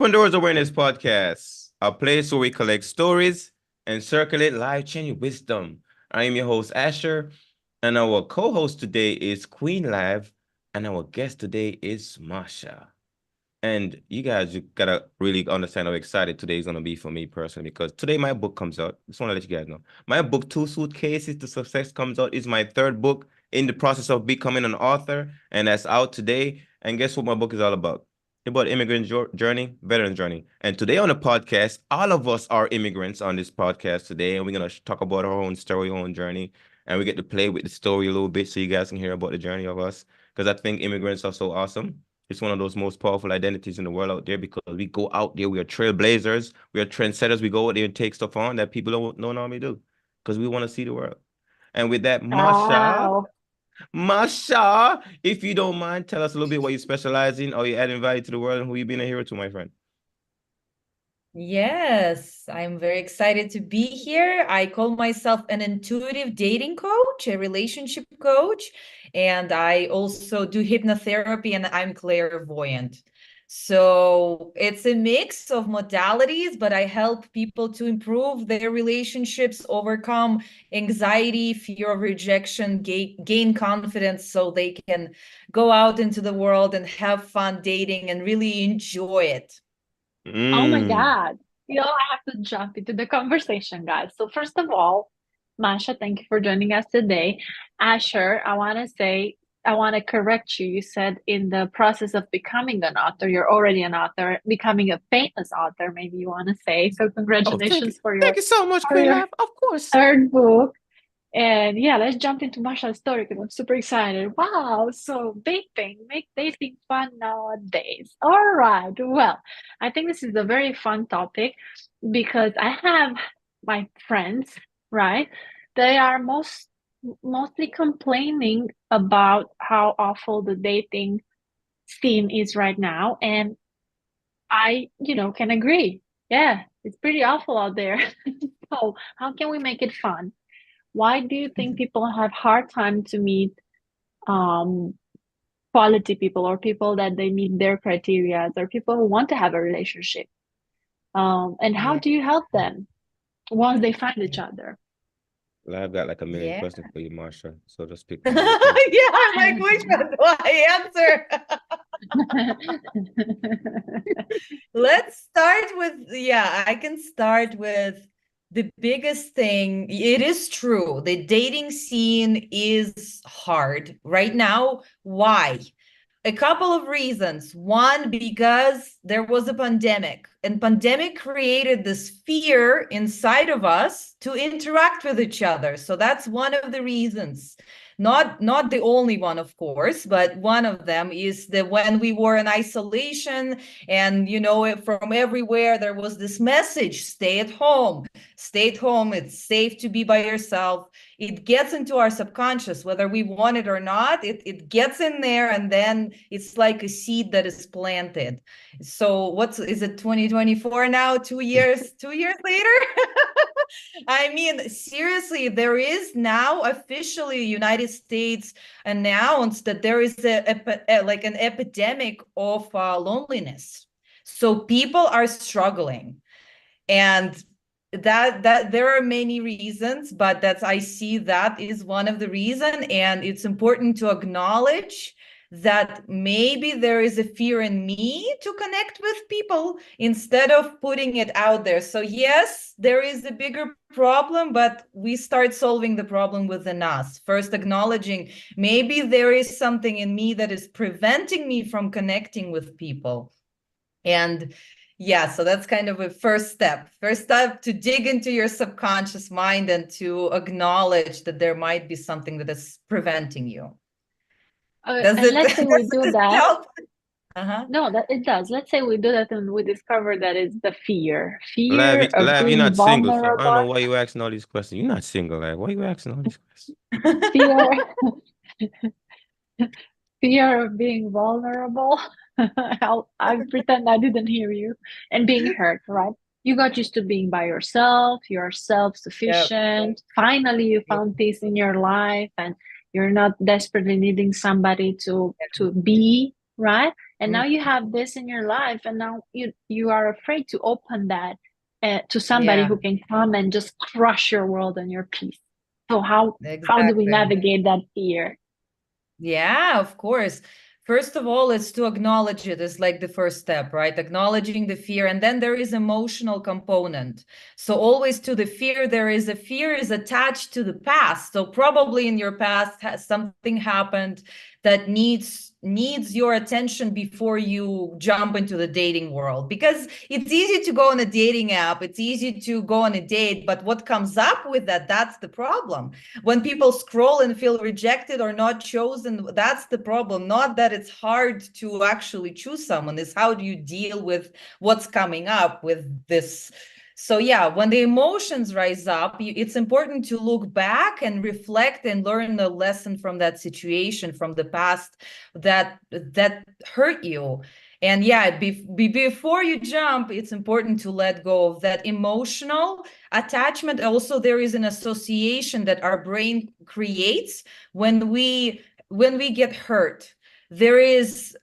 Pandora's Awareness Podcast, a place where we collect stories and circulate life-changing wisdom. I am your host, Asher, and our co-host today is Queen Live, and our guest today is Masha. And you guys, you gotta really understand how excited today is gonna be for me personally, because today my book comes out. Just want to let you guys know. My book, Two Suitcases to Success, comes out. Is my third book in the process of becoming an author, and that's out today. And guess what my book is all about? About immigrant journey, veteran journey. And today on the podcast, all of us are immigrants on this podcast today, and we're gonna talk about our own story, our own journey, and we get to play with the story a little bit so you guys can hear about the journey of us. Because I think immigrants are so awesome. It's one of those most powerful identities in the world out there because we go out there, we are trailblazers, we are trendsetters, we go out there and take stuff on that people don't normally do because we want to see the world. And with that, Wow. Masha, if you don't mind, tell us a little bit what you specialize in, or you adding value to the world, and who you been a hero to, my friend. Yes, I'm very excited to be here. I call myself an intuitive dating coach, a relationship coach, and I also do hypnotherapy and I'm clairvoyant. So it's a mix of modalities, but I help people to improve their relationships, overcome anxiety, fear of rejection, gain confidence so they can go out into the world and have fun dating and really enjoy it. Oh my Mm. God. I have to jump into the conversation, guys. So, first of all, Masha, thank you for joining us today. Asher, I want to correct you. You said in the process of becoming an author, you're already an author, becoming a famous author, maybe you want to say. So, Oh, congratulations thank you so much, for Queen your Life. Of course. third book. And yeah, let's jump into Marsha's story because I'm super excited. Wow, so make dating fun nowadays. All right, well, I think this is a very fun topic because I have my friends, right? They are mostly complaining about how awful the dating scene is right now, and I can agree. Yeah, it's pretty awful out there. So, how can we make it fun? Why do you think people have hard time to meet um, quality people or people that they meet their criteria or people who want to have a relationship? And how Yeah. do you help them once they find each other? Well, I've got like a million Yeah. questions for you, Marsha. So just pick one you think. Yeah, I'm like, which one do I answer? Let's start with, yeah, I can start with the biggest thing. It is true. The dating scene is hard right now. Why? A couple of reasons. One, because there was a pandemic, and pandemic created this fear inside of us to interact with each other. So that's one of the reasons. Not the only one, of course, but one of them is that when we were in isolation and from everywhere there was this message, stay at home. Stay at home. It's safe to be by yourself. It gets into our subconscious, whether we want it or not. It gets in there, and then it's like a seed that is planted. So is it 2024 now? 2 years later? I mean, seriously, there is now officially United States announced that there is like an epidemic of loneliness. So people are struggling, and that there are many reasons, but that's I see that is one of the reason, and it's important to acknowledge that maybe there is a fear in me to connect with people instead of putting it out there. So yes, there is a bigger problem, but we start solving the problem within us, first acknowledging maybe there is something in me that is preventing me from connecting with people. And yeah, so that's kind of a first step. First step to dig into your subconscious mind and to acknowledge that there might be something that is preventing you. Does And it, let's say we does do it that. help? Uh-huh. No, that it does. Let's say we do that and we discover that it's the fear, Live, fear of Live, you're being not single, so I don't know vulnerable, why you asking all these questions. You're not single, Live. Why you asking all these questions? fear, fear of being vulnerable. I pretend I didn't hear you and being hurt, right? You got used to being by yourself, you're Yep. self-sufficient. Finally, you Yep. found peace in your life and you're not desperately needing somebody to be, right? And now you have this in your life, and now you are afraid to open that to somebody Yeah, who can come and just crush your world and your peace. So how do we exactly. navigate that fear? Yeah, of course. First of all, it's to acknowledge it is like the first step, right? Acknowledging the fear. And then there is emotional component. So always to the fear, there is a fear is attached to the past. So probably in your past has something happened that needs your attention before you jump into the dating world, because it's easy to go on a dating app, it's easy to go on a date, but what comes up with that, that's the problem. When people scroll and feel rejected or not chosen, that's the problem. Not that it's hard to actually choose someone, is how do you deal with what's coming up with this. So yeah, when the emotions rise up, it's important to look back and reflect and learn a lesson from that situation, from the past that hurt you. And yeah, before you jump, it's important to let go of that emotional attachment. Also, there is an association that our brain creates when we get hurt. There is,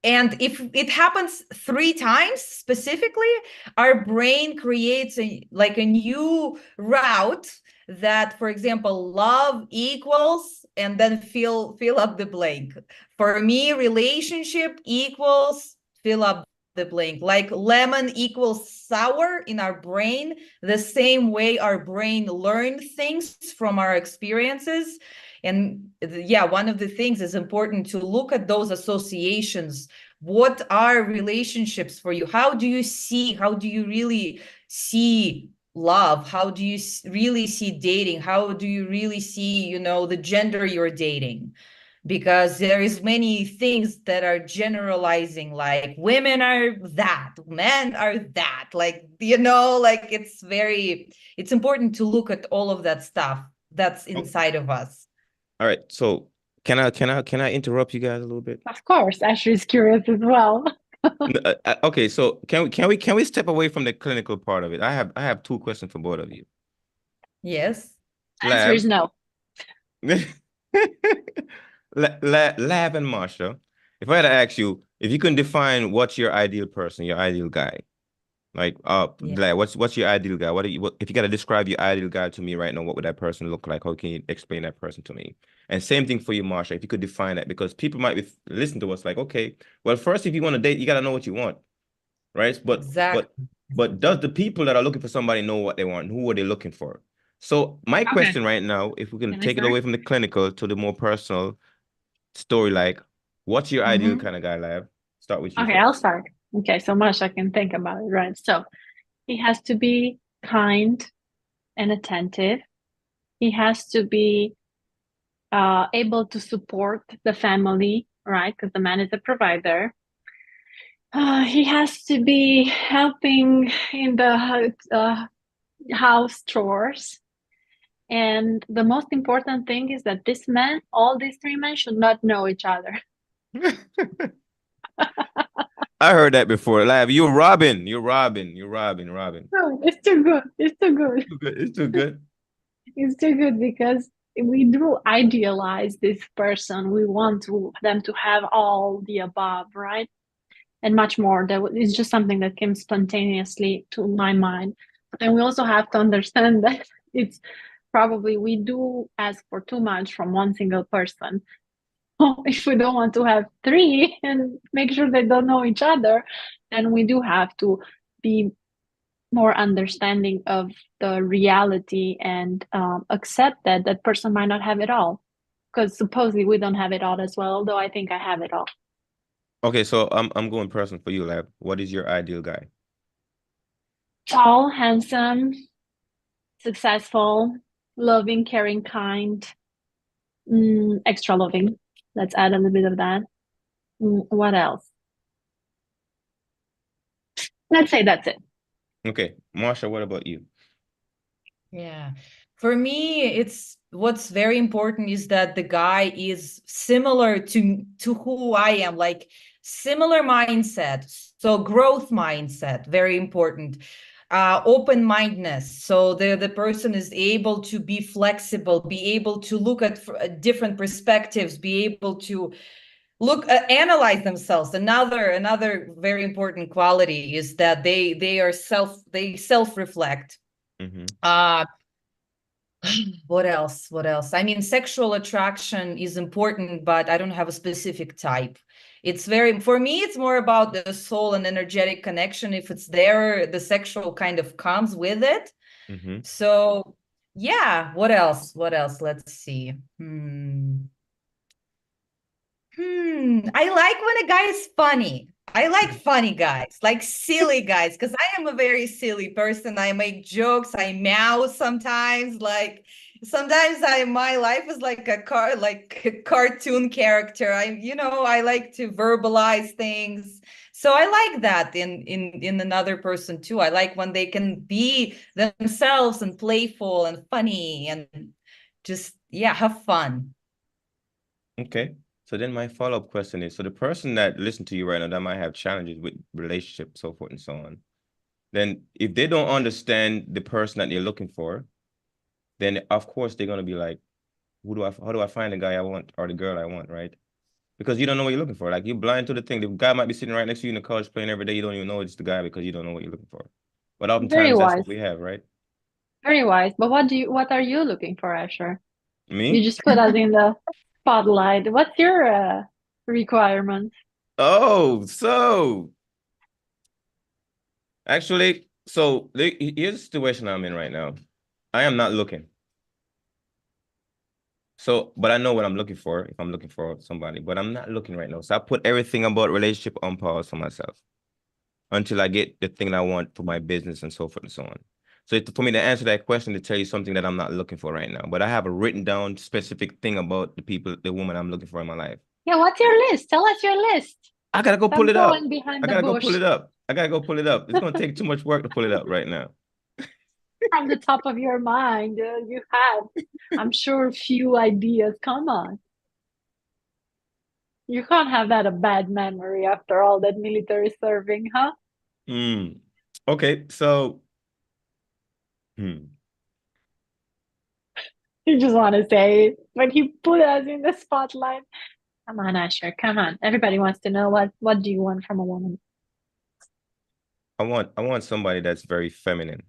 and if it happens 3 times specifically, our brain creates like a new route that, for example, love equals, and then fill up the blank. For me, relationship equals, fill up the blank. Like lemon equals sour in our brain, the same way our brain learns things from our experiences. And yeah, one of the things is important to look at those associations. What are relationships for you? How do you really see love? How do you really see dating? How do you really see, the gender you're dating? Because there is many things that are generalizing, like women are that, men are that, like, like it's important to look at all of that stuff that's Oh, inside of us. all right. So can I interrupt you guys a little bit? Of course, Ashley is curious as well. Okay, so can we step away from the clinical part of it? I have two questions for both of you. Yes. Answer is Lab, no. Lab and Marsha, if I had to ask you, if you can define what's your ideal person, your ideal guy, like Yeah. Lab, what's your ideal guy? If you got to describe your ideal guy to me right now, what would that person look like? How can you explain that person to me? And same thing for you, Marsha, if you could define that, because people might be listening to us like, okay, well, first, if you want to date, you got to know what you want, right? But but Exactly. but does the people that are looking for somebody know what they want? Who are they looking for? So my Okay. question right now, if we can Can I take it start? away from the clinical to the more personal story, like, what's your ideal Mm-hmm. kind of guy, Lab? Start with you Okay, I'll first. start. Okay, so much I can think about it, right? So he has to be kind and attentive. He has to be able to support the family, right? Because the man is a provider. He has to be helping in the house chores. And the most important thing is that this man, all these 3 men, should not know each other. I heard that before. Lab, you're robbing. You're robbing. You're robbing. Robbing. No, it's too good. It's too good. Too good. It's too good. It's too good because we do idealize this person. We want them to have all the above, right? And much more. That is just something that came spontaneously to my mind. And we also have to understand that it's probably we do ask for too much from one single person. If we don't want to have 3 and make sure they don't know each other, then we do have to be more understanding of the reality and accept that that person might not have it all. Because supposedly we don't have it all as well, although I think I have it all. Okay, so I'm going personal for you, Lab. What is your ideal guy? Tall, handsome, successful, loving, caring, kind, extra loving. Let's add a little bit of that. What else? Let's say that's it. Okay, Marsha, what about you? Yeah. For me, it's what's very important is that the guy is similar to who I am, like similar mindset. So growth mindset, very important. Open-mindedness. So the person is able to be flexible, be able to look at different perspectives, be able to analyze themselves. Another very important quality is that they self-reflect. Mm-hmm. What else? I mean, sexual attraction is important, but I don't have a specific type. For me, it's more about the soul and energetic connection. If it's there, the sexual kind of comes with it. Mm-hmm. So yeah, what else? Let's see. I like when a guy is funny. I like funny guys, like silly guys, because I am a very silly person. I make jokes, I meow sometimes. Like sometimes my life is like like a cartoon character. I like to verbalize things. So I like that in another person too. I like when they can be themselves and playful and funny and just have fun. Okay. So then my follow-up question is, so the person that listen to you right now that might have challenges with relationships, so forth and so on, then if they don't understand the person that they're looking for, then of course they're gonna be like, how do I find the guy I want or the girl I want, right? Because you don't know what you're looking for. Like you're blind to the thing. The guy might be sitting right next to you in the couch playing every day. You don't even know it's the guy because you don't know what you're looking for. But Very oftentimes that's what wise. we have, right? Very wise. But what are you looking for, Asher? You Me? just put us in the spotlight. What's your requirement? Oh, so actually, here's the situation I'm in right now. I am not looking. So, but I know what I'm looking for if I'm looking for somebody, but I'm not looking right now. So I put everything about relationship on pause for myself until I get the thing I want for my business and so forth and so on. So for me to answer that question, to tell you something that I'm not looking for right now, but I have a written down specific thing about the woman I'm looking for in my life. Yeah, what's your list? Tell us your list. I gotta go pull Stop it up. going behind I the gotta go pull bush it up. I gotta go pull it up. It's gonna take too much work to pull it up right now. from the top of your mind. You have, I'm sure, a few ideas. Come on. You can't have that a bad memory after all that military serving, huh? Okay, so hmm. You just want to say it, but you put us in the spotlight. Come on, Asher. Come on. Everybody wants to know what do you want from a woman? I want somebody that's very feminine.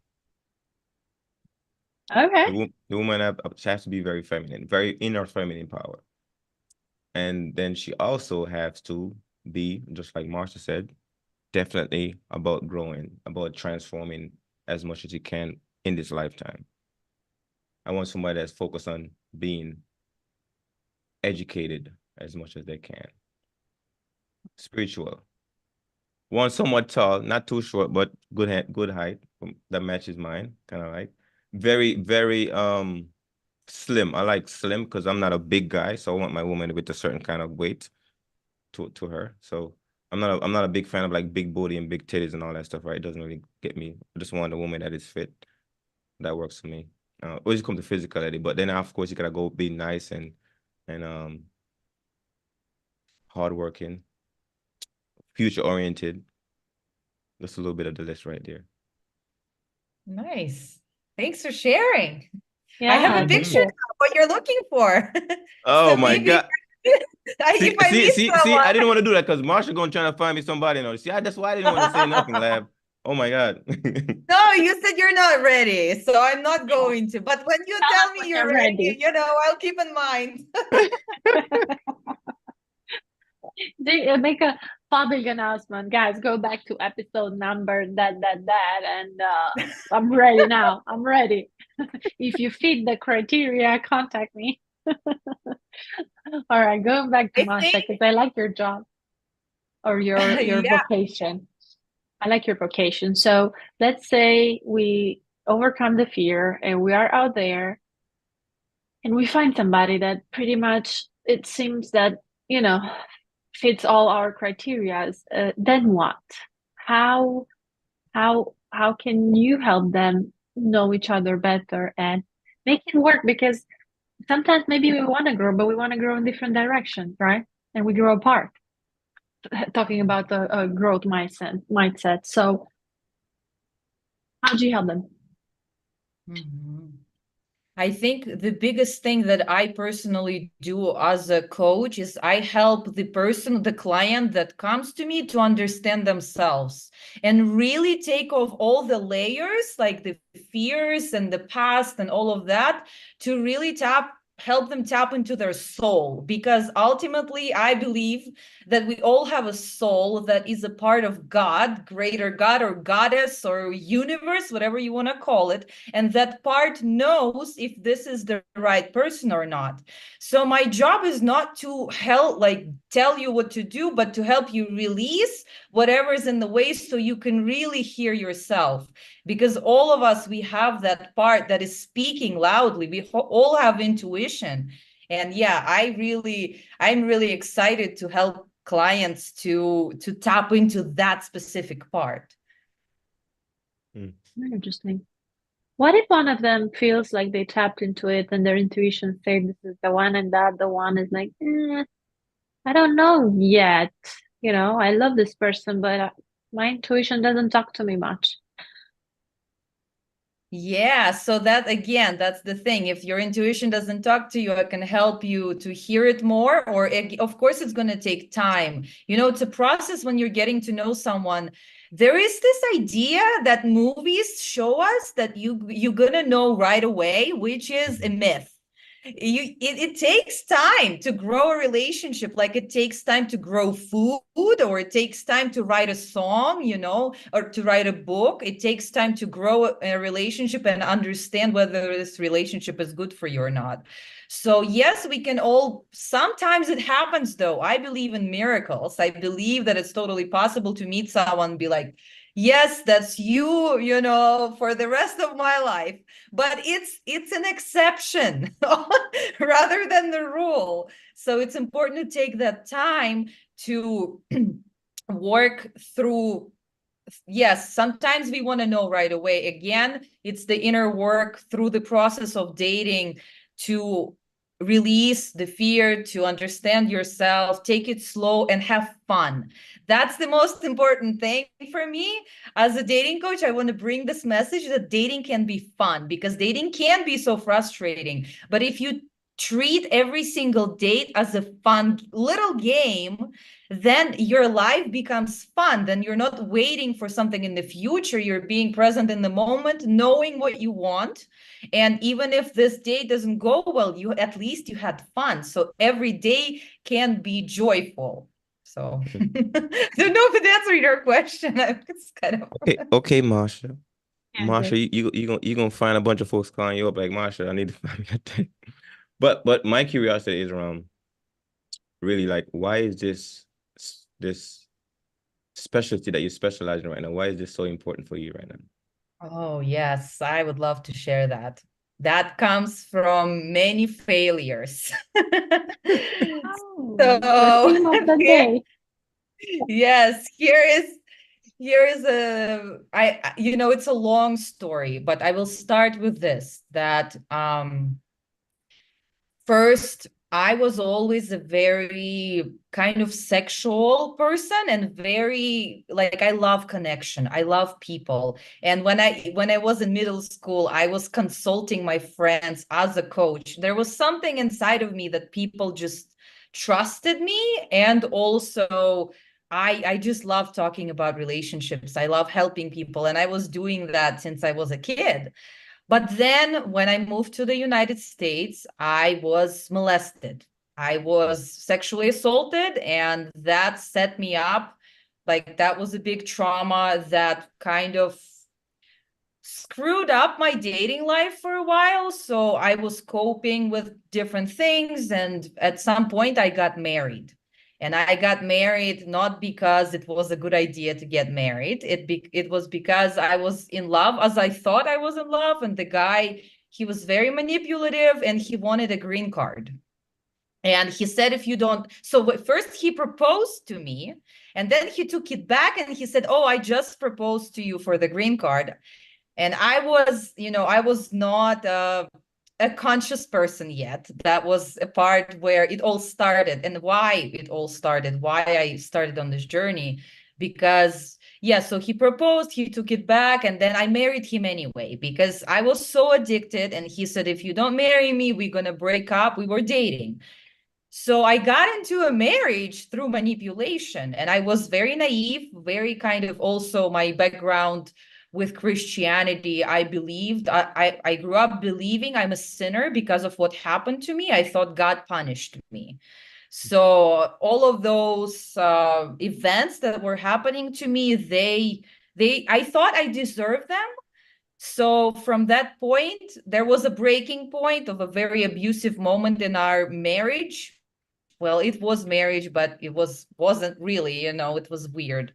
Okay. The woman has to be very feminine, very inner feminine power. And then she also has to be, just like Marsha said, definitely about growing, about transforming as much as you can in this lifetime. I want somebody that's focused on being educated as much as they can. Spiritual. One somewhat tall, not too short, but good height that matches mine, kind of like. Very, very slim. I like slim because I'm not a big guy, so I want my woman with a certain kind of weight to her. So I'm not a big fan of like big booty and big titties and all that stuff, right? It doesn't really get me. I just want a woman that is fit. That works for me. Or just come to physicality, but then of course you gotta go be nice and hardworking, future oriented. Just a little bit of the list right there. Nice. Thanks for sharing. I have Yeah, a thank picture Mhm. you. of what you're looking for. Oh So my maybe God. if See, I see, meet see, see, someone, I didn't want to do that because Marsha gonna try to find me somebody now. See, that's why I didn't want to say nothing, Lab. Oh my God. no, you said you're not ready, so I'm not Yeah. going to. But when you Tell us tell me when you're you're ready, ready. I'll keep in mind. Make a public announcement, guys. Go back to episode number that, and I'm ready now. I'm ready. If you fit the criteria, contact me. All right, going back to I Masha think, because I like your job or your yeah, vocation. I like your vocation. So let's say we overcome the fear and we are out there and we find somebody that pretty much it seems that, you know, fits all our criteria. Then what? How how can you help them know each other better and make it work? Because sometimes maybe we want to grow, but we want to grow in different directions, right? And we grow apart. Talking about the growth mindset. So how do you help them? Mhm. I think the biggest thing that I personally do as a coach is I help the person, the client that comes to me to understand themselves and really take off all the layers, like the fears and the past and all of that, to really help them tap into their soul. Because ultimately, I believe that we all have a soul that is a part of God, greater God or goddess or universe, whatever you want to call it. And that part knows if this is the right person or not. So my job is not to help, like tell you what to do, but to help you release whatever is in the way so you can really hear yourself. Because all of us, we have that part that is speaking loudly. We all have intuition. And yeah, I'm really excited to help clients to tap into that specific part. Mm. Very interesting. What if one of them feels like they tapped into it and their intuition said this is the one, and the other one is like, I don't know yet. You know, I love this person, but my intuition doesn't talk to me much. Yeah, so that again, that's the thing. If your intuition doesn't talk to you, it can help you to hear it more, or of course, it's going to take time. You know, it's a process when you're getting to know someone. There is this idea that movies show us that you're going to know right away, which is a myth. It takes time to grow a relationship, like it takes time to grow food, or it takes time to write a song, you know, or to write a book. It takes time to grow a relationship and understand whether this relationship is good for you or not. So yes, we can all, sometimes it happens though. I believe in miracles. I believe that it's totally possible to meet someone and be like, yes, that's you, you know, for the rest of my life. But it's an exception rather than the rule. So it's important to take that time to work through. Yes, sometimes we want to know right away. Again, it's the inner work through the process of dating to release the fear, to understand yourself, take it slow and have fun. That's the most important thing for me. As a dating coach, I want to bring this message that dating can be fun, because dating can be so frustrating. But if you treat every single date as a fun little game, then your life becomes fun. Then you're not waiting for something in the future. You're being present in the moment, knowing what you want. And even if this day doesn't go well, you at least you had fun. So every day can be joyful. So I don't know if it answered your question. It's kind of Okay, Masha. Yeah, Masha, good. you gonna find a bunch of folks calling you up like, Masha, I need to find me a date. But my curiosity is around really like, why is this specialty that you specialize in right now? Why is this so important for you right now? Oh, yes, I would love to share that. That comes from many failures. Oh, the So theme of the here, day. yes, here is a you know, it's a long story, but I will start with this, that first, I was always a very kind of sexual person, and very like, I love connection. I love people. And when I was in middle school, I was consulting my friends as a coach. There was something inside of me that people just trusted me. And also I just love talking about relationships. I love helping people. And I was doing that since I was a kid. But then when I moved to the United States, I was molested. I was sexually assaulted, and that set me up. Like, that was a big trauma that kind of screwed up my dating life for a while. So I was coping with different things. And at some point, I got married. And I got married not because it was a good idea to get married. It was because I was in love, as I thought I was in love. And the guy, he was very manipulative, and he wanted a green card. And he said, if you don't, so first he proposed to me, and then he took it back and he said, oh, I just proposed to you for the green card. And I was, you know, I was not a conscious person yet. That was a part where it all started, and why it all started, why I started on this journey. Because Yeah, so he proposed, he took it back, and then I married him anyway because I was so addicted. And he said, if you don't marry me, we're gonna break up. We were dating. So I got into a marriage through manipulation, and I was very naive, very kind of also my background with Christianity. I believed, I grew up believing I'm a sinner because of what happened to me. I thought God punished me. So all of those events that were happening to me, I thought I deserved them. So from that point, there was a breaking point of a very abusive moment in our marriage. Well, it was marriage, but wasn't really, it was weird.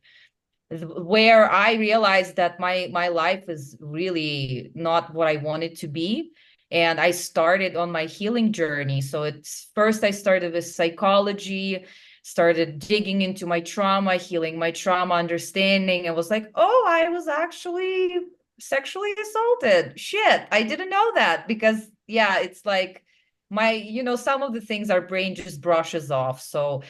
Where I realized that my life is really not what I want it to be. And I started on my healing journey. So it's first I started with psychology, started digging into my trauma, healing my trauma, understanding, and was like, oh, I was actually sexually assaulted. Shit, I didn't know that because yeah, it's like some of the things our brain just brushes off. So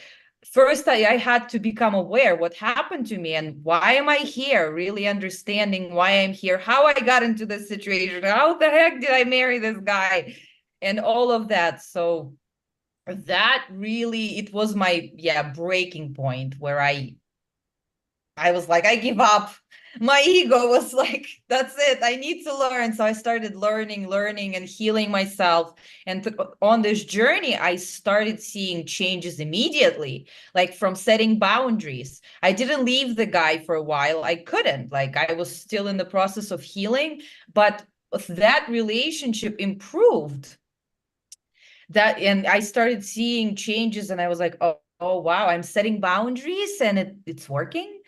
first I had to become aware what happened to me and why am I here, really understanding why I'm here, how I got into this situation, how the heck did I marry this guy, and all of that. So that really, it was my breaking point where I was like, I give up. My ego was like, that's it. I need to learn. So I started learning, and healing myself. And on this journey, I started seeing changes immediately, like from setting boundaries. I didn't leave the guy for a while. I couldn't. Like, I was still in the process of healing, but that relationship improved. And I started seeing changes, and I was like, oh wow, I'm setting boundaries and it's working.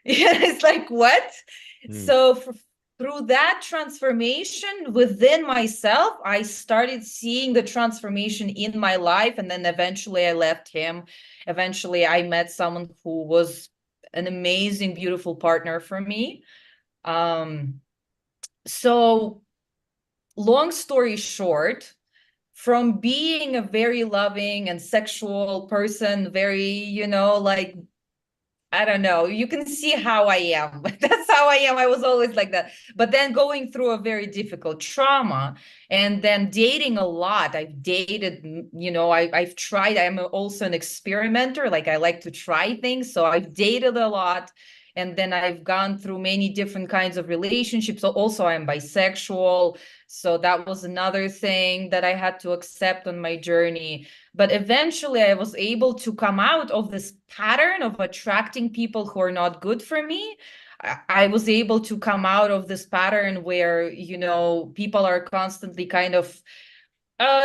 Yeah, it's like, what? Mm. So through that transformation within myself, I started seeing the transformation in my life. And then eventually I left him. Eventually I met someone who was an amazing, beautiful partner for me. So long story short, from being a very loving and sexual person, very, like, I don't know. You can see how I am. That's how I am. I was always like that. But then going through a very difficult trauma and then dating a lot. I've dated, I've tried. I'm also an experimenter. Like I like to try things. So I've dated a lot. And then I've gone through many different kinds of relationships. So also I'm bisexual. So that was another thing that I had to accept on my journey. But eventually I was able to come out of this pattern of attracting people who are not good for me. I was able to come out of this pattern where, people are constantly kind of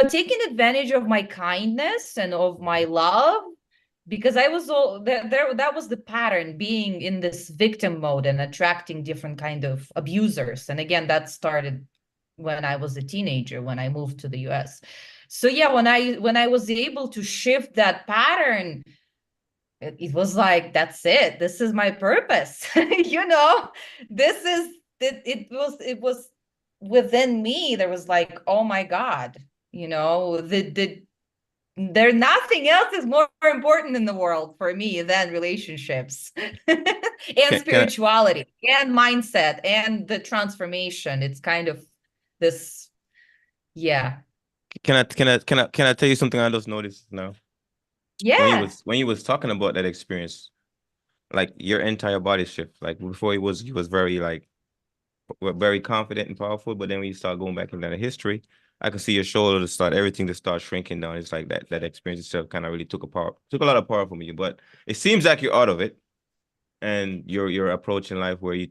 taking advantage of my kindness and of my love, because I was all there. That was the pattern, being in this victim mode and attracting different kind of abusers. And again, that started when I was a teenager, when I moved to the US. So yeah, when I was able to shift that pattern, it was like, that's it. This is my purpose. This is it was within me. There was like, oh my God, there nothing else is more important in the world for me than relationships and Can spirituality and mindset and the transformation. It's kind of this, yeah. can I tell you something I just noticed now? Yeah. When you was talking about that experience, like your entire body shift. Like before he was very like very confident and powerful, but then when you start going back into the history, I can see your shoulder to start everything to start shrinking down. It's like that experience itself kind of really took a lot of power from you. But it seems like you're out of it and you're approaching life where you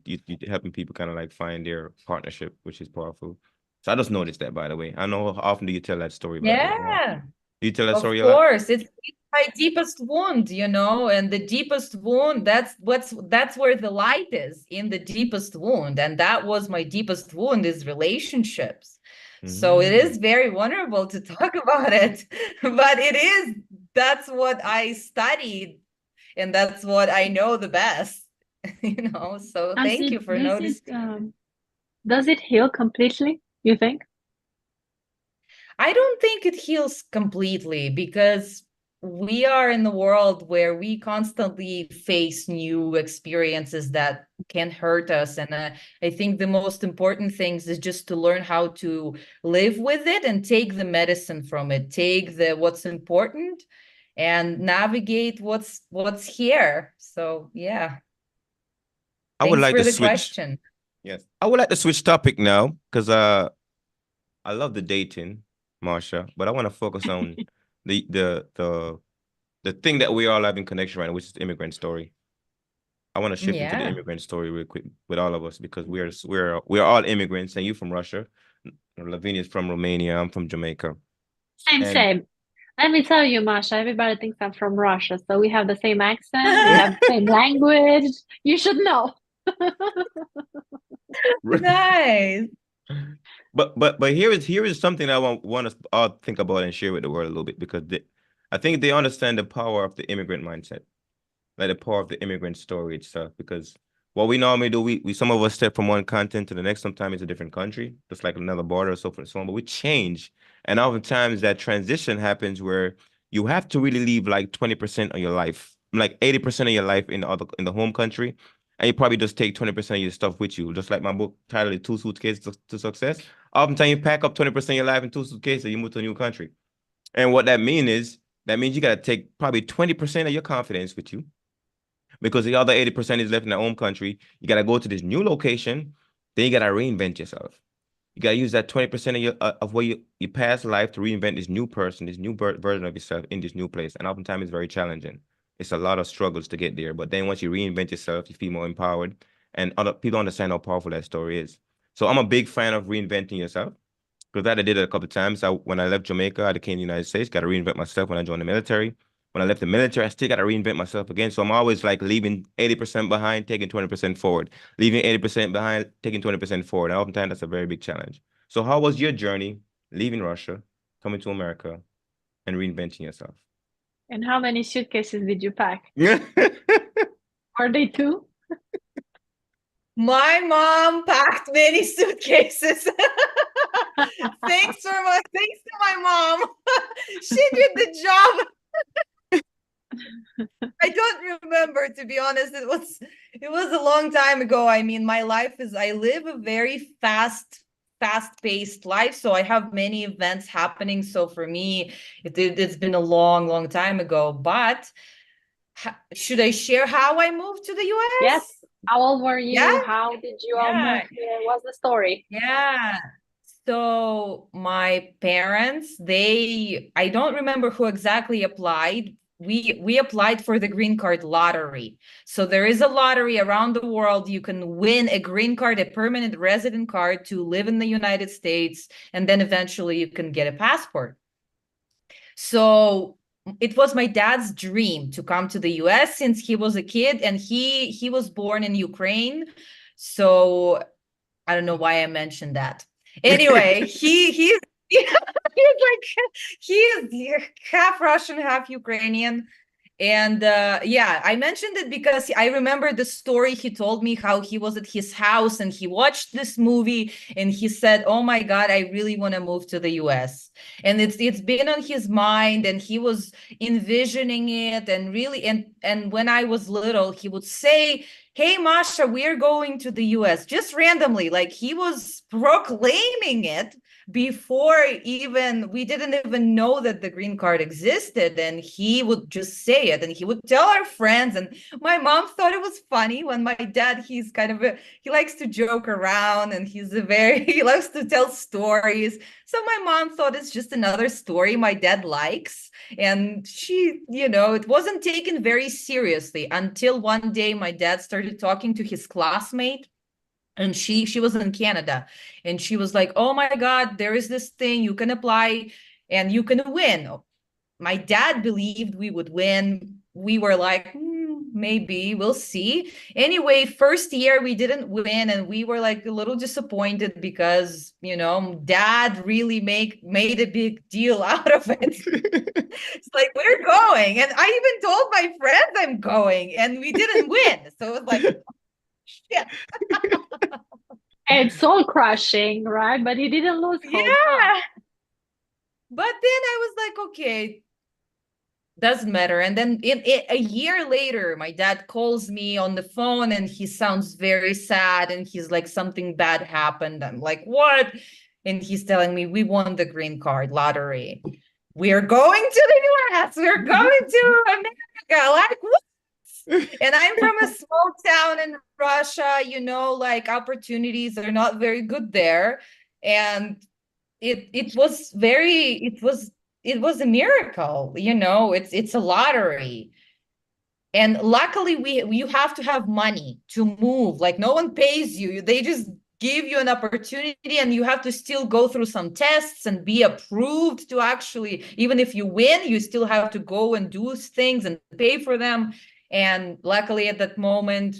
helping people kind of like find their partnership, which is powerful. So I just noticed that, by the way. I know how often do you tell that story, by the way. Yeah. Do you tell that Of story a lot? course, it's my deepest wound, and the deepest wound, that's where the light is, in the deepest wound. And that was my deepest wound, is relationships. So it Mm. is very vulnerable to talk about it, but that's what I studied, and that's what I know the best, So Does thank it you for this is noticing. does it heal completely, you think? I don't think it heals completely because we are in the world where we constantly face new experiences that can hurt us. And I think the most important things is just to learn how to live with it and take the medicine from it, take the what's important and navigate what's here. So yeah, I would thanks like for to the switch. question. Yes. I would like to switch topic now because I love the dating, Marsha, but I want to focus on the the the the thing that we all have in connection right now, which is the immigrant story. I want to shift into the Yeah. immigrant story real quick with all of us because we're all immigrants, and you from Russia, Lavinia is from Romania, I'm from Jamaica, Same, and same. Let me tell you, Masha, everybody thinks I'm from Russia, so we have the same accent, we have the same language. You should know. Nice. but here is something I want us all think about and share with the world a little bit because I think they understand the power of the immigrant mindset, like the power of the immigrant story itself. Because what we normally do, we some of us step from one continent to the next. Sometimes it's a different country, just like another border, so forth and so on. But we change, and oftentimes that transition happens where you have to really leave like 20% of your life, like 80% of your life in the home country, and you probably just take 20% of your stuff with you. Just like my book titled "Two Suitcases to Success." Oftentimes you pack up 20% of your life in two suitcases, and you move to a new country. And what that means is that means you got to take probably 20% of your confidence with you because the other 80% is left in their home country. You got to go to this new location. Then you got to reinvent yourself. You got to use that 20% of where your past life to reinvent this new person, this new version of yourself in this new place. And oftentimes it's very challenging. It's a lot of struggles to get there. But then once you reinvent yourself, you feel more empowered. And other people understand how powerful that story is. So I'm a big fan of reinventing yourself. Because that I did it a couple of times. When I left Jamaica, I came to the United States, got to reinvent myself when I joined the military. When I left the military, I still got to reinvent myself again. So I'm always like leaving 80% behind, taking 20% forward. Leaving 80% behind, taking 20% forward. And oftentimes that's a very big challenge. So how was your journey leaving Russia, coming to America, and reinventing yourself? And how many suitcases did you pack? Are they two? My mom packed many suitcases. Thanks to my mom. She did the job. I don't remember, to be honest. It was a long time ago. I mean, my life is I live a very fast-paced life, so I have many events happening. So for me, it's been a long time ago. But should I share how I moved to the Yes. US? How old were Yeah, you? How did you all yeah, move here? What's the story? yeah. So my parents, I don't remember who exactly applied. We applied for the green card lottery. So there is a lottery around the world. You can win a green card, a permanent resident card to live in the United States, and then eventually you can get a passport. So it was my dad's dream to come to the US since he was a kid, and he was born in Ukraine. So I don't know why I mentioned that. Anyway, he's like he's half Russian, half Ukrainian. And yeah, I mentioned it because I remember the story he told me how he was at his house and he watched this movie and he said, "Oh my God, I really want to move to the US." And it's been on his mind and he was envisioning it and really and when I was little, he would say, "Hey Masha, we're going to the US," just randomly, like he was proclaiming it before even we didn't even know that the green card existed, and he would just say it and he would tell our friends. And my mom thought it was funny when my dad, he's kind of he likes to joke around and he loves to tell stories. So my mom thought it's just another story my dad likes, and it wasn't taken very seriously until one day my dad started talking to his classmate, and she was in Canada, and she was like, "Oh my God, there is this thing you can apply and you can win." My dad believed we would win. We were like, maybe we'll see. Anyway, first year we didn't win, and we were like a little disappointed because dad really made a big deal out of it. It's like, we're going, and I even told my friends I'm going, and we didn't win. So it was like, shit. It's soul crushing, right? But you didn't lose hope, huh? Yeah. But then I was like, okay, Doesn't matter. And then a year later, my dad calls me on the phone and he sounds very sad and he's like, something bad happened. I'm like, what? And he's telling me, we won the green card lottery. We're going to the US. We're going to America. Like, what? And I'm from a small town in Russia, you know, like opportunities are not very good there. And it was very, it was a miracle, you know, it's a lottery. And luckily you have to have money to move. Like no one pays you. They just give you an opportunity and you have to still go through some tests and be approved to actually, even if you win, you still have to go and do things and pay for them. And luckily at that moment,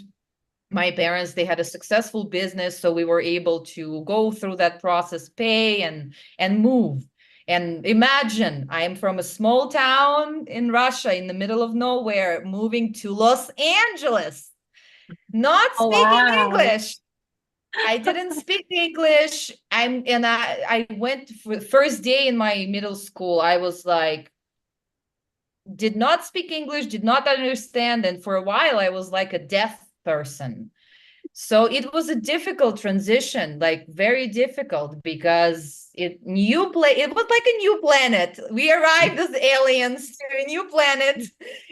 my parents, they had a successful business, so we were able to go through that process, pay and move. And imagine, I'm from a small town in Russia in the middle of nowhere, moving to Los Angeles, not Oh, speaking wow. English. I didn't speak English. I went for the first day in my middle school. I was like, did not speak English, did not understand, and for a while I was like a deaf person. So it was a difficult transition, like very difficult, because it was like a new planet. We arrived as aliens to a new planet,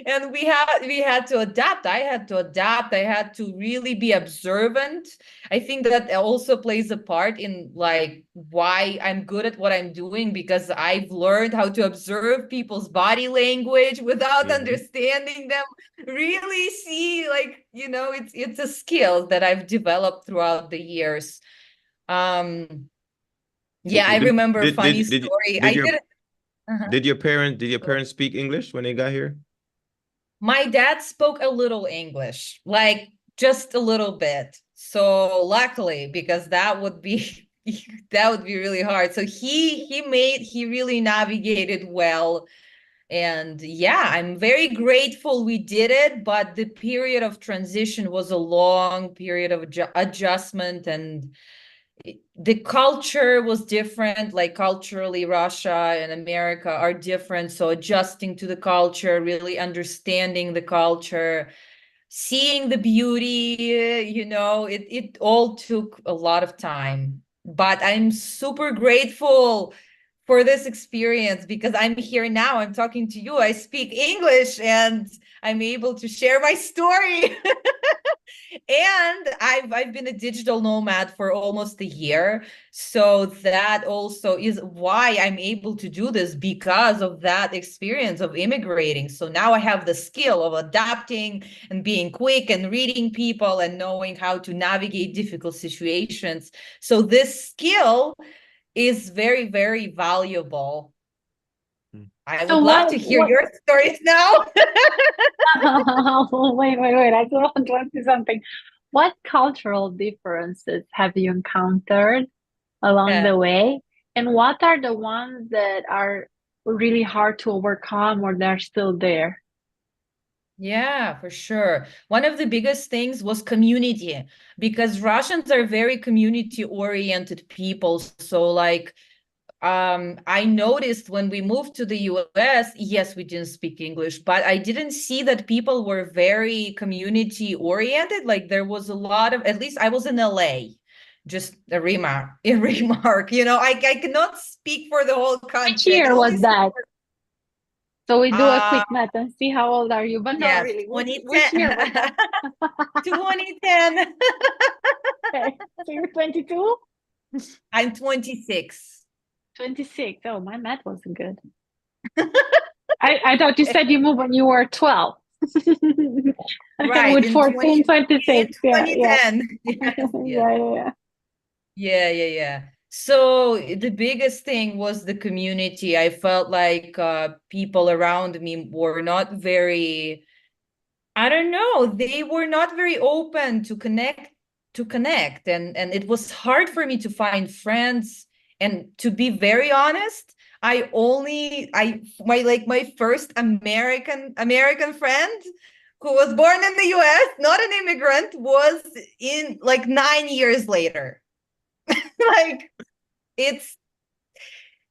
and we had to adapt. I had to adapt. I had to really be observant. I think that also plays a part in like why I'm good at what I'm doing, because I've learned how to observe people's body language without Mhm. understanding them, really see, like, you know, it's a skill that I've developed throughout the years. Yeah, I Did remember a did funny did did, story. did I your did. Uh-huh. did your parents speak English when they got here? My dad spoke a little English, like just a little bit. So luckily, because that would be that would be really hard. So he really navigated well. And yeah, I'm very grateful we did it, but the period of transition was a long period of adjustment, and the culture was different. Like culturally, Russia and America are different. So adjusting to the culture, really understanding the culture, seeing the beauty, you know, it all took a lot of time. But I'm super grateful for this experience, because I'm here now, I'm talking to you, I speak English, and I'm able to share my story. And I've been a digital nomad for almost a year. So that also is why I'm able to do this, because of that experience of immigrating. So now I have the skill of adapting and being quick and reading people and knowing how to navigate difficult situations. So this skill is very, very valuable. Mm. I So would love to hear what your stories now. wait, I just want to ask you something. What cultural differences have you encountered along Yeah. the way? And what are the ones that are really hard to overcome or they're still there? Yeah, for sure. One of the biggest things was community, because Russians are very community oriented people. So like I noticed when we moved to the US, yes, we didn't speak English, but I didn't see that people were very community oriented. Like there was a lot of, at least I was in LA, just a remark, you know, I cannot speak for the whole Which country. I can year was only speak that? So we do a uh quick math and see how old are you, but not yes, really. Which 2010. year was that? 2010. Okay. So you're 22? I'm 26. 26. Oh, my math wasn't good. I thought you said you moved when you were 12. Right, With 14, in 26. Yeah, yeah. 2010. Yes, yes. Yeah, yeah, Yeah. So the biggest thing was the community. I felt like people around me were not very, I don't know, they were not very open to connect, and it was hard for me to find friends. And to be very honest, my first American friend, who was born in the US, not an immigrant, was in like 9 years later. Like it's,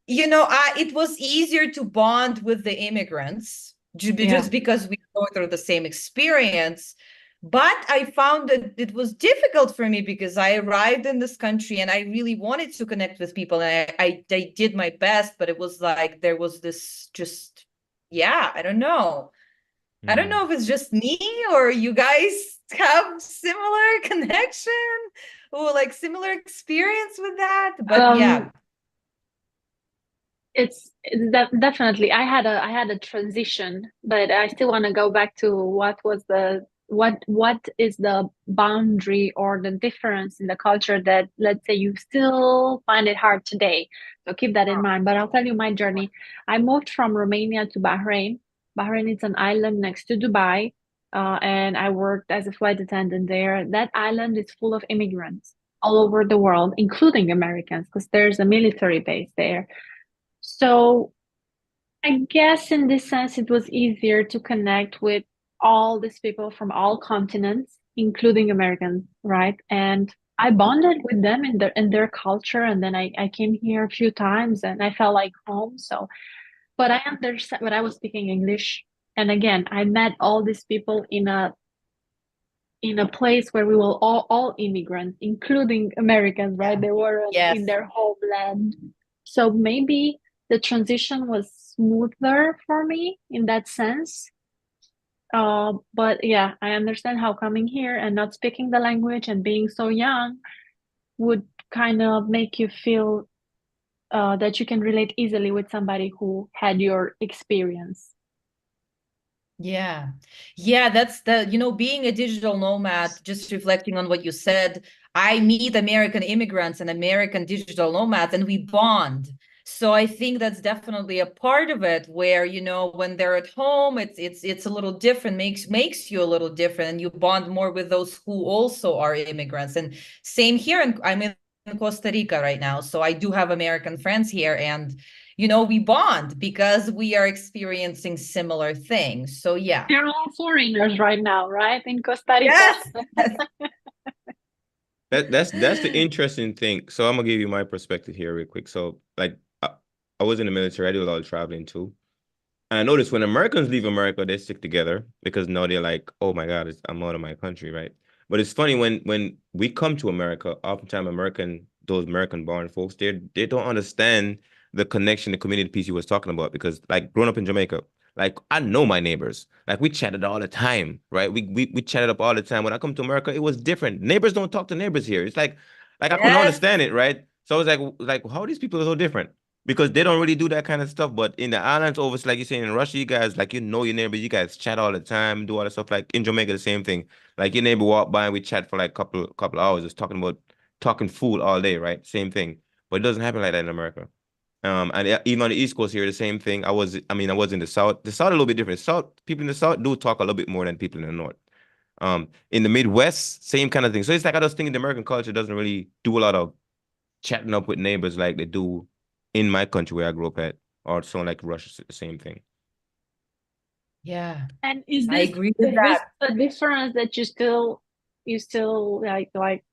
it was easier to bond with the immigrants, just because we go through the same experience. But I found that it was difficult for me because I arrived in this country and I really wanted to connect with people, and I did my best, but it was like there was this just, yeah, I don't know. I don't know if it's just me or you guys have similar connection or like similar experience with that. But yeah. It's definitely I had a transition, but I still want to go back to what is the boundary or the difference in the culture that, let's say, you still find it hard today. So keep that in mind. But I'll tell you my journey. I moved from Romania to Bahrain. Bahrain is an island next to Dubai, and I worked as a flight attendant there. That island is full of immigrants all over the world, including Americans, because there's a military base there. So I guess in this sense, it was easier to connect with all these people from all continents, including Americans, right? And I bonded with them in their culture. And then I came here a few times and I felt like home. So, but I understand, but I was speaking English. And again, I met all these people in a place where we were all immigrants, including Americans, right? They were in their homeland. So maybe the transition was smoother for me in that sense. But yeah, I understand how coming here and not speaking the language and being so young would kind of make you feel that you can relate easily with somebody who had your experience. Yeah. That's being a digital nomad, just reflecting on what you said, I meet American immigrants and American digital nomads and we bond. So I think that's definitely a part of it where, when they're at home, it's a little different, makes you a little different, and you bond more with those who also are immigrants. And same here, and I'm in Costa Rica right now, so I do have American friends here, and we bond because we are experiencing similar things. So yeah. They're all foreigners right now, right? In Costa Rica. Yes. That's the interesting thing. So I'm gonna give you my perspective here real quick. So like I was in the military, I do a lot of traveling too. And I noticed when Americans leave America, they stick together because now they're like, oh my God, I'm out of my country, right? But it's funny when we come to America, oftentimes those American born folks, they don't understand the connection, the community piece you was talking about. Because like growing up in Jamaica, like I know my neighbors. Like we chatted all the time, right? We chatted up all the time. When I come to America, it was different. Neighbors don't talk to neighbors here. It's like I couldn't understand it, right? So I was like how are these people so different? Because they don't really do that kind of stuff. But in the islands over, like you're saying in Russia, you guys like your neighbor, you guys chat all the time, do all that stuff. Like in Jamaica, the same thing. Like your neighbor walk by and we chat for like couple hours, just talking food all day, right? Same thing. But it doesn't happen like that in America. And even on the East Coast here, the same thing. I was in the South. The South a little bit different. South people in the South do talk a little bit more than people in the North. In the Midwest, same kind of thing. So it's like I just think the American culture doesn't really do a lot of chatting up with neighbors like they do in my country where I grew up at, or something like Russia, the same thing. Yeah. And I agree with that. a difference that you still like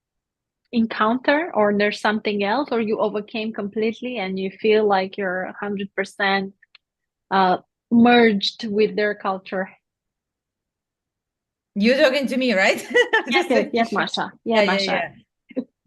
encounter, or there's something else, or you overcame completely and you feel like you're 100% merged with their culture? You're talking to me, right? Yes, Masha. Yeah, Masha.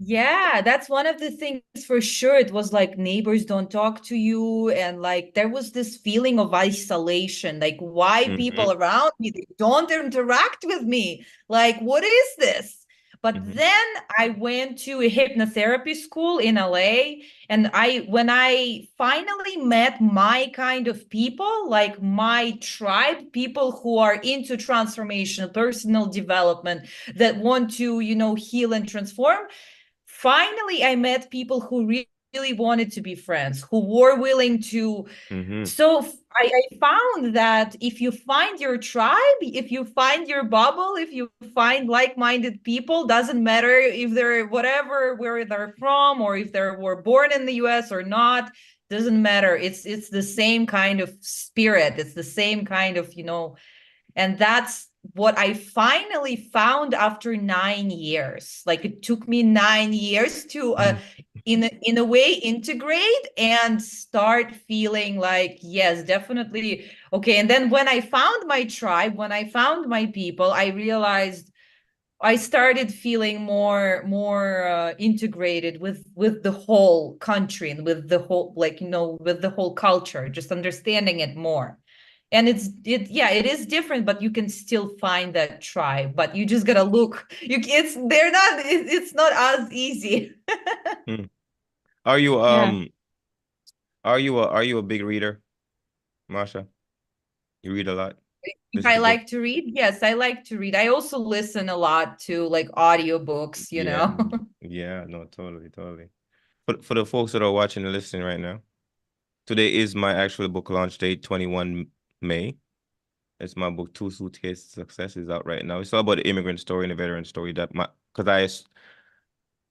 Yeah, that's one of the things for sure. It was like neighbors don't talk to you, and like there was this feeling of isolation. Like, why people around me, they don't interact with me? Like, what is this? But then I went to a hypnotherapy school in LA, and when I finally met my kind of people, like my tribe, people who are into transformation, personal development, that want to, heal and transform. Finally, I met people who really wanted to be friends, who were willing to. So I found that if you find your tribe, if you find your bubble, if you find like-minded people, doesn't matter if they're whatever, where they're from, or if they were born in the US or not, doesn't matter. It's the same kind of spirit. It's the same kind of, and that's what I finally found after 9 years. Like it took me 9 years to in a way integrate and start feeling like, yes, definitely. Okay. And then when I found my tribe, when I found my people, I realized I started feeling more integrated with the whole country and with the whole, like, with the whole culture, just understanding it more. And it is different, but you can still find that tribe, but you just gotta look. It's not as easy. Hmm. Are you Yeah. are you a big reader, Masha? You read a lot? If Listen I to book? like to read, yes, I like to read. I also listen a lot to like audiobooks, Yeah. Yeah, no, totally, totally. For the folks that are watching and listening right now, today is my actual book launch date, 21 May. It's my book, Two Suitcase Success, is out right now. It's all about the immigrant story and the veteran story that my because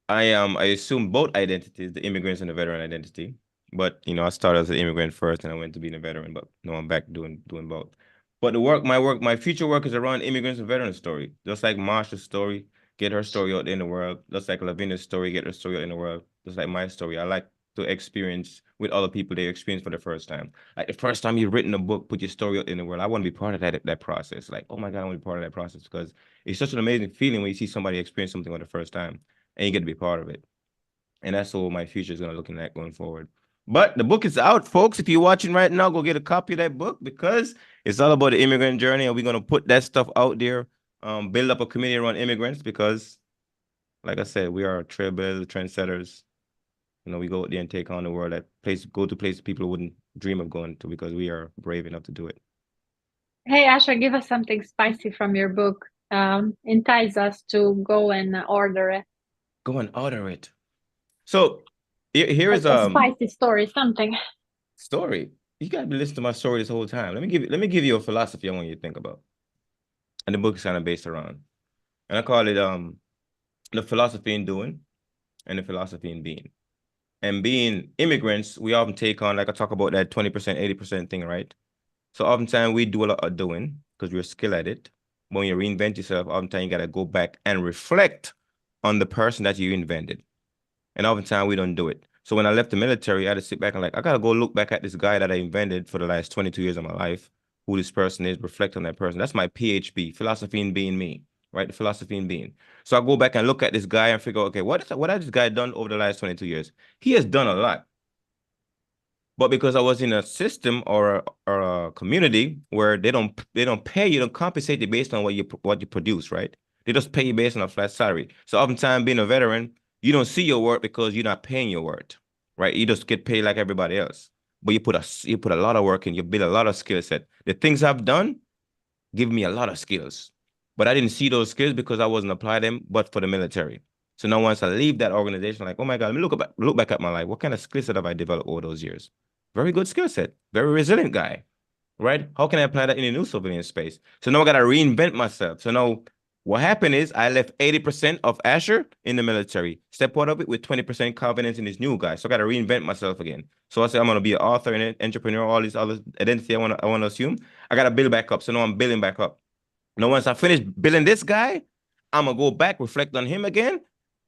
I assume both identities, the immigrants and the veteran identity. But I started as an immigrant first and I went to being a veteran, but no, I'm back doing both. But my future work is around immigrants and veteran story. Just like Marsha's story, get her story out in the world. Just like Lavina's story, get her story out in the world. Just like my story. I like to experience with other people they experience for the first time. Like the first time you've written a book, put your story out in the world. I want to be part of that process. Like, oh my God, I want to be part of that process because it's such an amazing feeling when you see somebody experience something for the first time and you get to be part of it. And that's what my future is going to looking at going forward. But the book is out, folks. If you're watching right now, go get a copy of that book because it's all about the immigrant journey, and we're going to put that stuff out there. Build up a community around immigrants because, like I said, we are trailblazers, trendsetters. We go out there and take on the world. Go to places people wouldn't dream of going to because we are brave enough to do it. Hey, Asher, give us something spicy from your book. Entice us to go and order it. Go and order it. So here is A spicy story, something. story. You gotta be listening to my story this whole time. Let me give you a philosophy I want you to think about. And the book is kind of based around. And I call it the philosophy in doing and the philosophy in being. And being immigrants, we often take on, like I talk about that 20%, 80% thing, right? So oftentimes we do a lot of doing because we're skilled at it. But when you reinvent yourself, oftentimes you gotta go back and reflect on the person that you invented. And oftentimes we don't do it. So when I left the military, I had to sit back and I gotta go look back at this guy that I invented for the last 22 years of my life, who this person is, reflect on that person. That's my PhD, philosophy in being me, right? The philosophy in being. So I go back and look at this guy and figure, okay, what has this guy done over the last 22 years? He has done a lot. But because I was in a system or a community where they don't pay you, don't compensate you based on what you produce, right? They just pay you based on a flat salary. So oftentimes being a veteran, you don't see your worth because you're not paying your worth, right? You just get paid like everybody else. But you put a lot of work in, you build a lot of skill set. The things I've done give me a lot of skills. But I didn't see those skills because I wasn't applying them, but for the military. So now once I leave that organization, like, oh my God, let me look back at my life. What kind of skill set have I developed over those years? Very good skill set, very resilient guy, right? How can I apply that in a new civilian space? So now I gotta reinvent myself. So now what happened is I left 80% of Asher in the military, step out of it with 20% confidence in this new guy. So I gotta reinvent myself again. So I said I'm gonna be an author and an entrepreneur, all these other identity I wanna assume. I gotta build back up. So now I'm building back up. Now once I finish building this guy, I'm gonna go back, reflect on him again,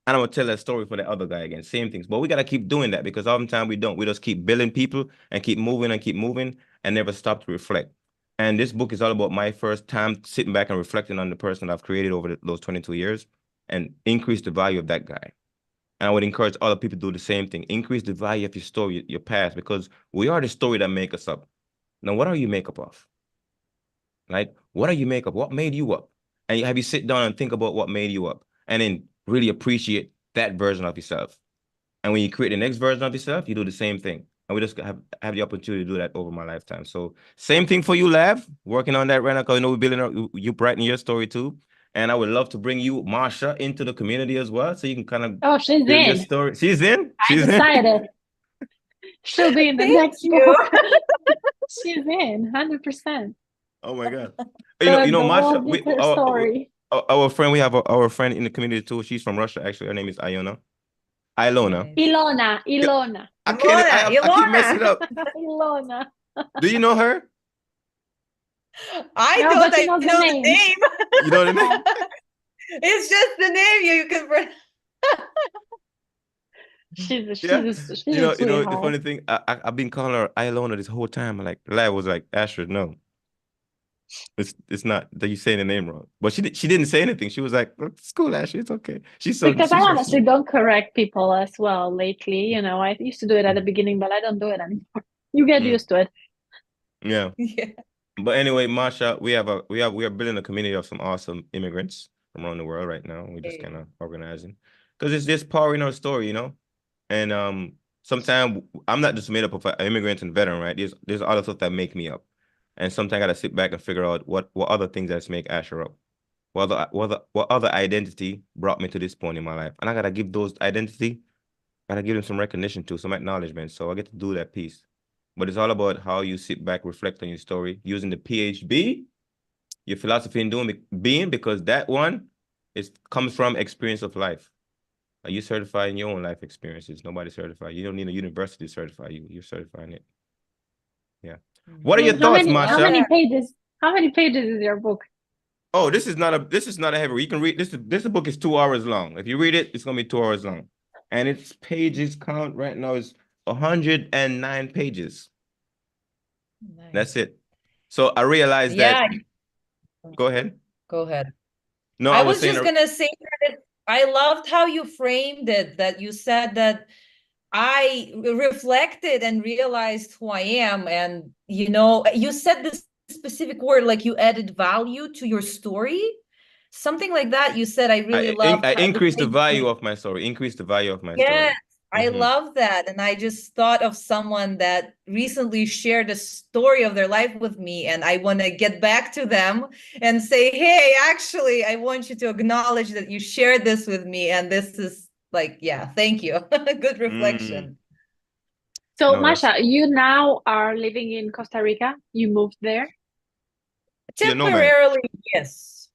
and I'm gonna tell that story for the other guy again. Same things. But we gotta keep doing that because oftentimes we don't. We just keep building people and keep moving and never stop to reflect. And this book is all about my first time sitting back and reflecting on the person I've created over those 22 years and increase the value of that guy. And I would encourage other people to do the same thing. Increase the value of your story, your past, because we are the story that make us up. Now, what are you make up of? Right? What are you make up? What made you up? And have you sit down and think about what made you up and then really appreciate that version of yourself. And when you create the next version of yourself, you do the same thing. And we just have the opportunity to do that over my lifetime. So same thing for you, Lav, working on that right now, because we're building you brighten your story too. And I would love to bring you, Masha, into the community as well. So you can kind of Oh, she's build your in. story. She's in? I She's in? decided she'll be in the Thank next you. book. She's in, 100%. Oh my God. You know, The Masha, whole detailed story. our friend, we have our friend in the community too. She's from Russia, actually. Her name is Iona. Ilona. Nice. Ilona, Yeah, Ilona, I can't. Ilona, I keep messing it Ilona. up. Ilona. Do you know her? I No, don't. but she I knows the know the name. name. You know the name? Yeah. It's just the name you can. Yeah. She's a The sweetheart. funny thing, I've been calling her Ilona this whole time. Like the lad was like, Asher, no, it's not that you saying the name wrong. But she didn't say anything. She was like, it's cool, Asher, it's okay. Because I She's so honestly sweet. don't correct people as well lately. You know, I used to do it at the beginning, but I don't do it anymore. You get Mm, used to it. yeah. Yeah. But anyway, Masha, we are building a community of some awesome immigrants from around the world right now. We're just kind of organizing because it's this power in our story, And sometimes I'm not just made up of an immigrant and veteran, right? There's other stuff that make me up, and sometimes I gotta sit back and figure out what other things that make Asher up. What other identity brought me to this point in my life, and I gotta give those identity, gotta give them some recognition too, some acknowledgement. So I get to do that piece. But it's all about how you sit back, reflect on your story, using the PHB, your philosophy in doing being, because that one is comes from experience of life. You certify in your own life experiences. Nobody certify. You don't need a university to certify you. You're certifying it. Yeah. What are your How thoughts, many Love Masha? that. pages? How many pages is your book? Oh, this is not a heavy. You can read this book is 2 hours long. If you read it, it's gonna be 2 hours long. And its pages count right now is 109 pages. That's Nice. it. So I realized that Yeah, go ahead. go ahead. No, I I was was saying just gonna say that I loved how you framed it, that you said that I reflected and realized who I am. And, you said this specific word, like you added value to your story. Something like that. You said, I really loved I how the increased the way value you. of my story. Increase the value of my story. Yes, I Mm-hmm. love that. And I just thought of someone that recently shared a story of their life with me. And I want to get back to them and say, hey, actually, I want you to acknowledge that you shared this with me. And this is like, yeah, thank you. Good Mm. reflection. So, No, that's Masha, you now are living in Costa Rica. You moved there. you're a nomad. Temporarily, yes.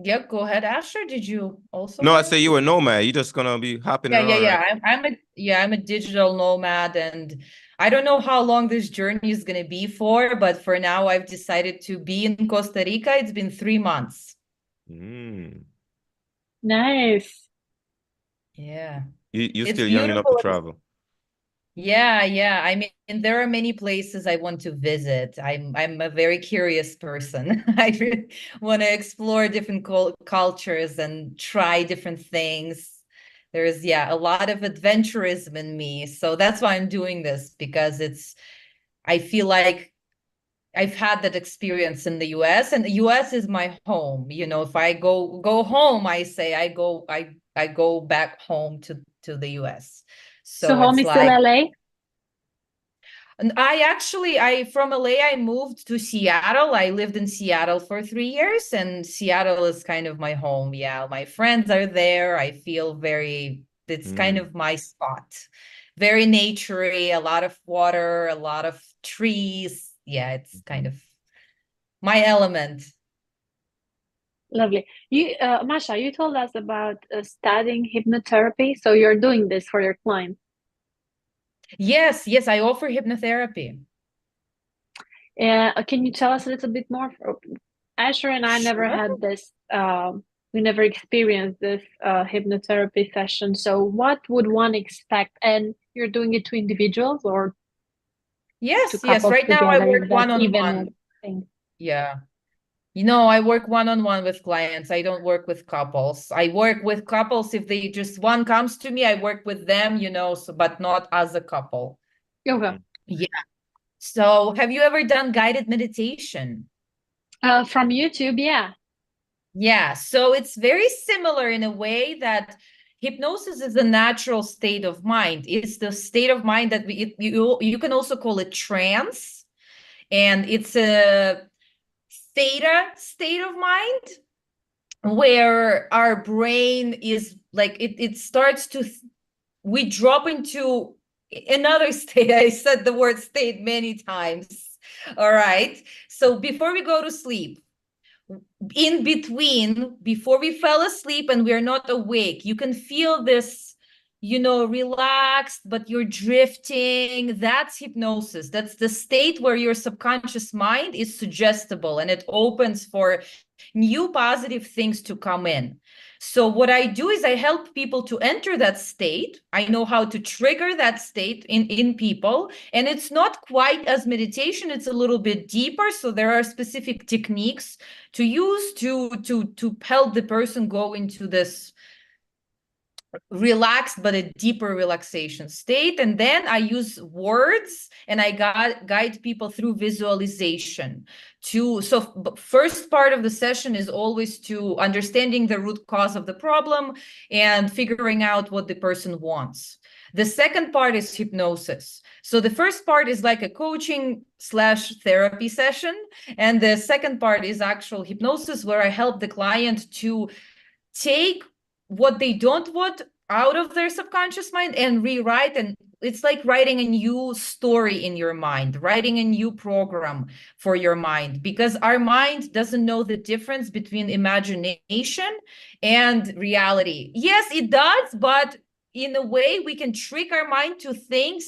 Yeah, go ahead, Asher. Did you also No, I want say to you say? a nomad. You're just gonna be hopping Yeah, yeah, around, right? yeah. I'm a digital nomad, and I don't know how long this journey is gonna be for, but for now I've decided to be in Costa Rica. It's been 3 months. Mm. Nice. Yeah. You're It's still young enough to beautiful. travel. Yeah, yeah. I mean, there are many places I want to visit. I'm a very curious person. I really want to explore different cultures and try different things. There's, yeah, a lot of adventurism in me. So that's why I'm doing this, because I feel like I've had that experience in the US, and the US is my home. If I go home, I say I go back home to the US. So, So home it's is still like. LA. And I from LA, I moved to Seattle. I lived in Seattle for 3 years, and Seattle is kind of my home. Yeah, my friends are there. I feel it's kind Mm. of my spot. Very naturey, a lot of water, a lot of trees. Yeah, it's kind Mhm. of my element. Lovely. Masha, you told us about studying hypnotherapy. So you're doing this for your clients. Yes, yes, I offer hypnotherapy. Can you tell us a little bit more? Asher and I never Sure. had this. We never experienced this hypnotherapy session. So what would one expect? And you're doing it to individuals or to Yes, yes. couples Right now I together, work if that's even a one-on-one. thing. Yeah. I work one-on-one with clients. I don't work with couples. I work with couples if they just one comes to me, I work with them, but not as a couple. Okay. Mm. Yeah. So have you ever done guided meditation? From YouTube, yeah. Yeah. So it's very similar in a way that hypnosis is a natural state of mind. It's the state of mind that you can also call it trance, and it's a theta state of mind where our brain is like it starts to we drop into another state. I said the word state many times. All right, so before we go to sleep, in between, before we fell asleep and we're not awake, you can feel this, relaxed, but you're drifting. That's hypnosis. That's the state where your subconscious mind is suggestible and it opens for new positive things to come in. So what I do is I help people to enter that state. I know how to trigger that state in people. And it's not quite as meditation, it's a little bit deeper. So there are specific techniques to use to help the person go into this relaxed but a deeper relaxation state. And then I use words and I guide people through visualization. First part of the session is always to understanding the root cause of the problem and figuring out what the person wants. The second part is hypnosis. So the first part is like a coaching slash therapy session, and the second part is actual hypnosis, where I help the client to take what they don't want out of their subconscious mind and rewrite. And it's like writing a new story in your mind, writing a new program for your mind, because our mind doesn't know the difference between imagination and reality. Yes, it does, but in a way we can trick our mind to think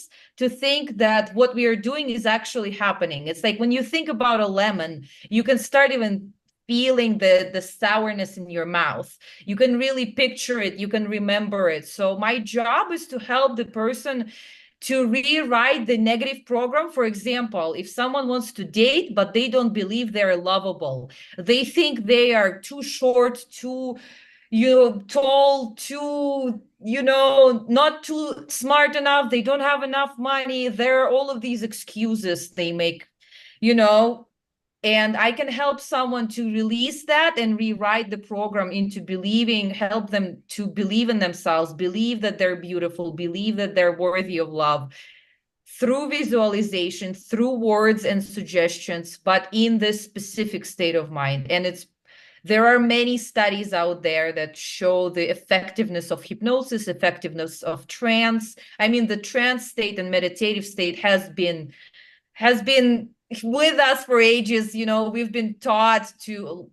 that what we are doing is actually happening. It's like when you think about a lemon, you can start even feeling the sourness in your mouth. You can really picture it, you can remember it. So my job is to help the person to rewrite the negative program. For example, if someone wants to date but they don't believe they're lovable, they think they are too short, too tall, too not too smart enough, they don't have enough money, there are all of these excuses they make, you know and I can help someone to release that and rewrite the program into help them to believe in themselves, believe that they're beautiful, believe that they're worthy of love through visualization, through words and suggestions, but in this specific state of mind. And there are many studies out there that show the effectiveness of hypnosis, effectiveness of trance. I mean, the trance state and meditative state has been with us for ages. We've been taught to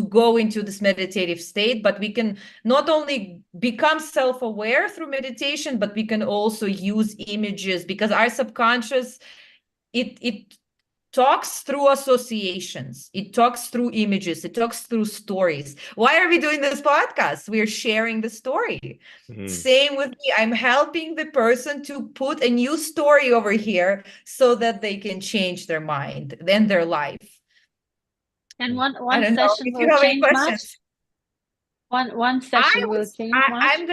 go into this meditative state, but we can not only become self-aware through meditation, but we can also use images, because our subconscious, it talks through associations, it talks through images, it talks through stories. Why are we doing this podcast? We're sharing the story. Same with me. I'm helping the person to put a new story over here so that they can change their mind and their life. And I one don't know session if you will have any change much. questions. One session will change much. I'm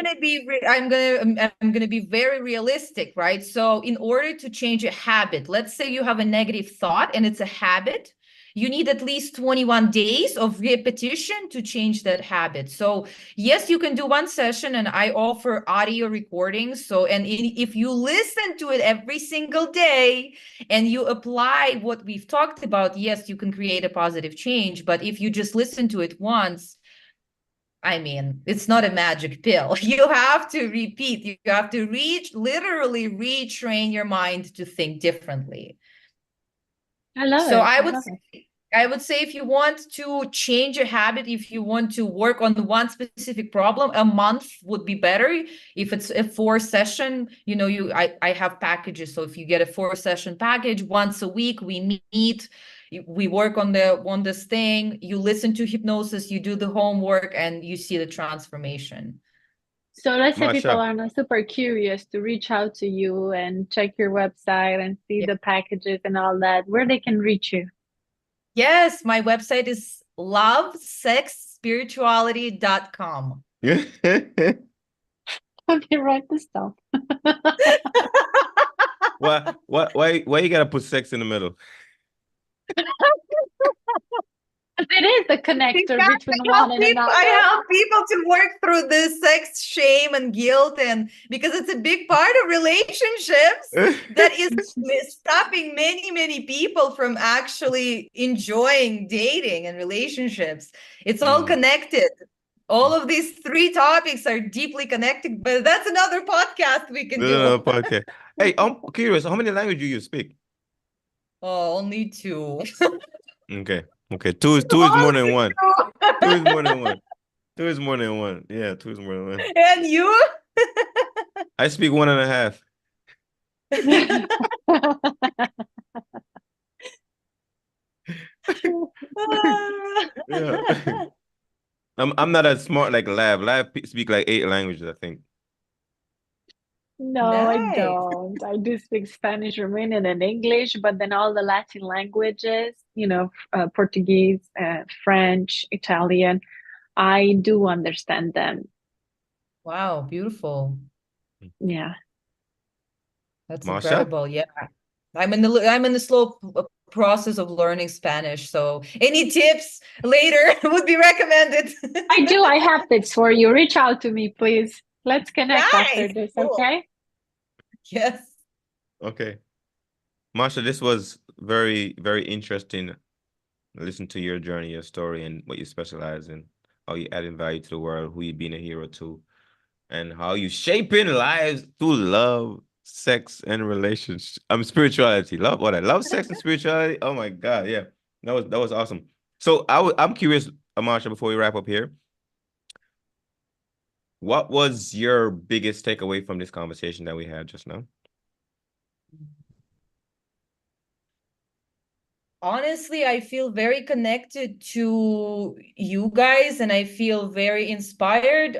gonna be very realistic, right? So in order to change a habit, let's say you have a negative thought and it's a habit, you need at least 21 days of repetition to change that habit. So yes, you can do one session, and I offer audio recordings. So, and if you listen to it every single day and you apply what we've talked about, yes, you can create a positive change. But if you just listen to it once, I mean, it's not a magic pill. You have to repeat. You have to literally retrain your mind to think differently. I love So it. I would say if you want to change a habit, if you want to work on the one specific problem, a month would be better. If it's a 4-session, I have packages. So if you get a 4-session package, once a week, we meet, we work on this thing, you listen to hypnosis, you do the homework, and you see the transformation. So let's say Masha. people are not super curious to reach out to you and check your website and see the packages and all that, where they can reach you. Yes, my website is lovesexspirituality.com. Let me write this down. Why you gotta put sex in the middle? It is the connector between one and another. I help people to work through this sex shame and guilt, and because it's a big part of relationships that is stopping many people from actually enjoying dating and relationships. It's all connected. All of these 3 topics are deeply connected, but that's another podcast we can do. Another podcast. Hey, I'm curious, how many languages you speak? Oh, only 2. Okay. 2 is more than 1. 2 is more than 1. 2 is more than 1. Yeah, 2 is more than 1. And you? I speak 1.5. Yeah. I'm not as smart like Lav. Lav speak like 8 languages, I think. No, I Nice. don't. I do speak Spanish, Romanian, and English, but then all the Latin languages, Portuguese, French, Italian, I do understand them. Wow, beautiful. Yeah. That's Masha? incredible. Yeah. I'm in the slow process of learning Spanish, so any tips later would be recommended. I do. I have tips for you. Reach out to me, please. Let's connect after Nice. this, Cool. okay? Yes. Okay. Masha, this was very, very interesting. Listen to your journey, your story, and what you specialize in, how you adding value to the world, who you being a hero to, and how you shaping lives through love, sex, and relationships. Spirituality. Love what I love, sex and spirituality. Oh my God, yeah, that was awesome. So I'm curious, Amasha, before we wrap up here, what was your biggest takeaway from this conversation that we had just now? Honestly, I feel very connected to you guys, and I feel very inspired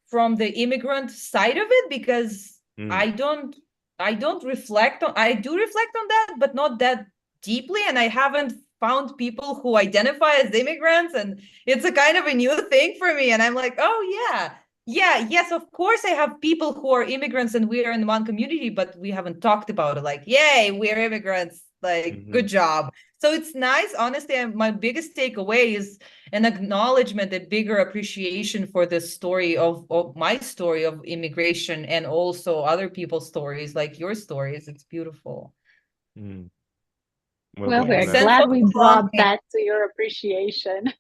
from the immigrant side of it, because Mm, I don't I don't reflect on I do reflect on that, but not that deeply, and I haven't found people who identify as immigrants, and it's a kind of a new thing for me, and I'm like, oh yeah. Yeah, yes, of course I have people who are immigrants and we are in one community, but we haven't talked about it. Like, yay, we're immigrants. Like, good mhm, job. So it's nice. Honestly, my biggest takeaway is an acknowledgement, a bigger appreciation for the story of my story of immigration, and also other people's stories, like your stories. It's beautiful. mm. What Well, about Yeah, you, we're Lav? sense glad of we brought belonging. that to your appreciation.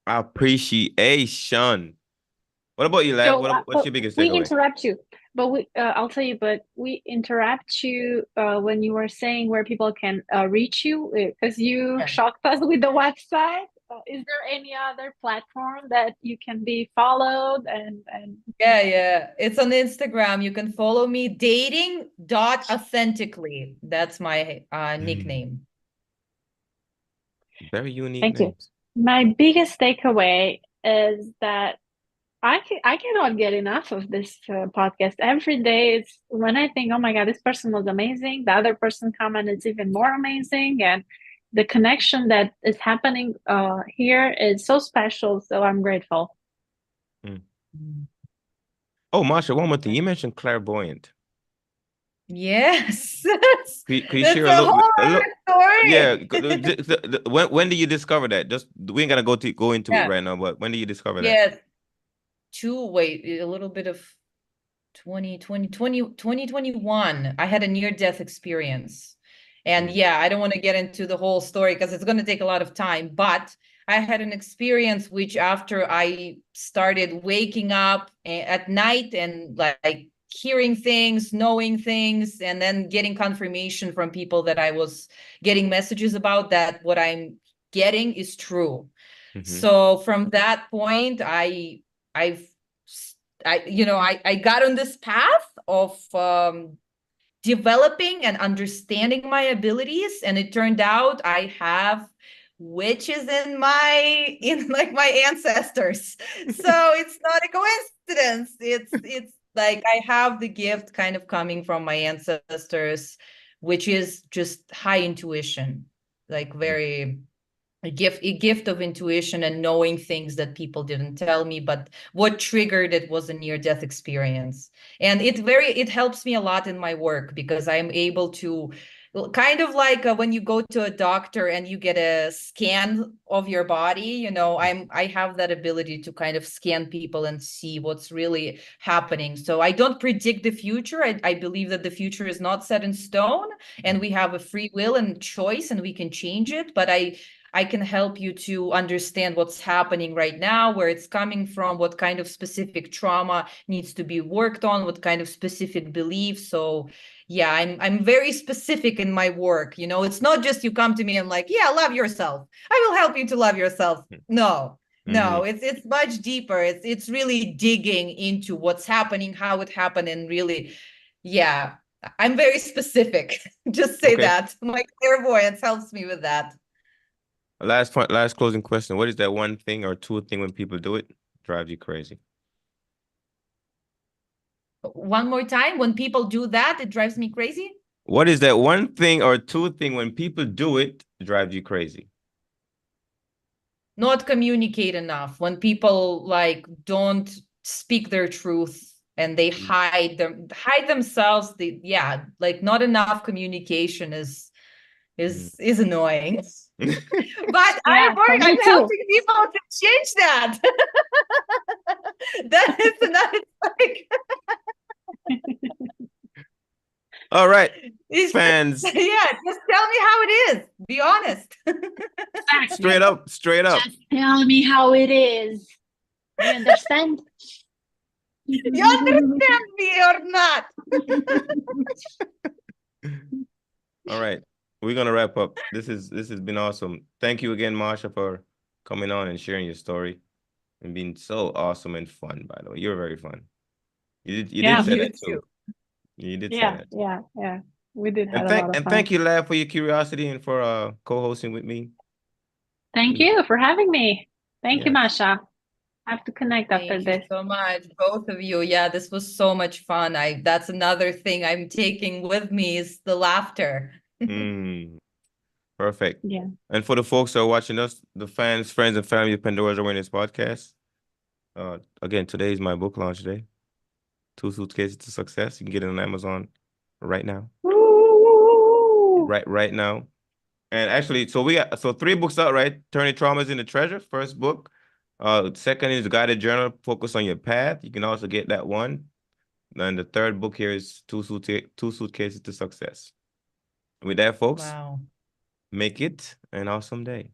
Appreciation. What about you, Lav? So, What's but your biggest we takeaway? interrupt you. I'll tell you, but we interrupt you when you were saying where people can reach you because you Yeah. shocked us with the website. Is there any other platform that you can be followed and Yeah. It's on Instagram. You can follow me, dating.authentically. That's my Mm, nickname. very unique thank you. names. My biggest takeaway is that I cannot get enough of this podcast. Every day, it's when I think, oh my God, this person was amazing. The other person comment is even more amazing, and the connection that is happening here is so special. So I'm grateful. Mm. Mm. Oh, Masha, one more thing. You mentioned clairvoyant. Yes. Could you That's share a whole a little, other story. yeah. When did you discover that? Just we ain't gonna go into it Yeah. right now, but when did you discover that? Yes. Wait, a little bit of 2021. I had a near-death experience. And Mm, yeah, I don't want to get into the whole story because it's going to take a lot of time, but I had an experience which, after I started waking up at night and like hearing things, knowing things, and then getting confirmation from people that I was getting messages about, that what I'm getting is true. mm-hmm, So from that point, I've I got on this path of developing and understanding my abilities, and it turned out I have witches in like my ancestors. So it's not a coincidence. It's like I have the gift kind of coming from my ancestors, which is just high intuition, like very a gift of intuition and knowing things that people didn't tell me, but what triggered it was a near death experience. And it helps me a lot in my work, because I'm able to, kind of like when you go to a doctor and you get a scan of your body, I have that ability to kind of scan people and see what's really happening. So I don't predict the future. I believe that the future is not set in stone, and we have a free will and choice, and we can change it. But I can help you to understand what's happening right now, where it's coming from, what kind of specific trauma needs to be worked on, what kind of specific beliefs. So yeah, I'm very specific in my work. It's not just you come to me and like, yeah, love yourself. I will help you to love yourself. No. mm-hmm. No, it's much deeper. It's really digging into what's happening, how it happened, and really, yeah, I'm very specific. Just say Okay. that. My clairvoyance helps me with that. Last point, last closing question. What is that one thing or two thing when people do it drives you crazy? One more time, when people do that, it drives me crazy. What is that one thing or two thing when people do it drives you crazy? Not communicate enough. When people like don't speak their truth and they hide themselves. Yeah, like not enough communication is Mm. is annoying. But Yeah, for I'm me too. helping people to change that. That is another like All right, it's fans. just, yeah, just tell me how it is. Be honest. Straight Exactly. up, straight up. Just tell me how it is. You understand? You understand me or not? All right, we're gonna wrap up. This has been awesome. Thank you again, Masha, for coming on and sharing your story and being so awesome and fun. By the way, you're very fun. You did Yeah, say You that too. too. You did say yeah, that too. yeah, yeah. We did And had a lot of fun. thank you, Lab, for your curiosity and for co-hosting with me. Thank you for having me. Thank you, Yes. Masha. I have to connect after Thank you this. so much, both of you. Yeah, this was so much fun. That's another thing I'm taking with me is the laughter. Mm, perfect. Yeah. And for the folks who are watching us, the fans, friends, and family of Pandora's Awareness Podcast, again, today is my book launch day. Two Suitcases to Success. You can get it on Amazon right now. Woo! Right now. And actually, so we got three books out, right? Turning Traumas into Treasure, first book. Second is Guided Journal, Focus on Your Path. You can also get that one. And the third book here is Two Suitcases to Success. With that, folks, Wow. make it an awesome day.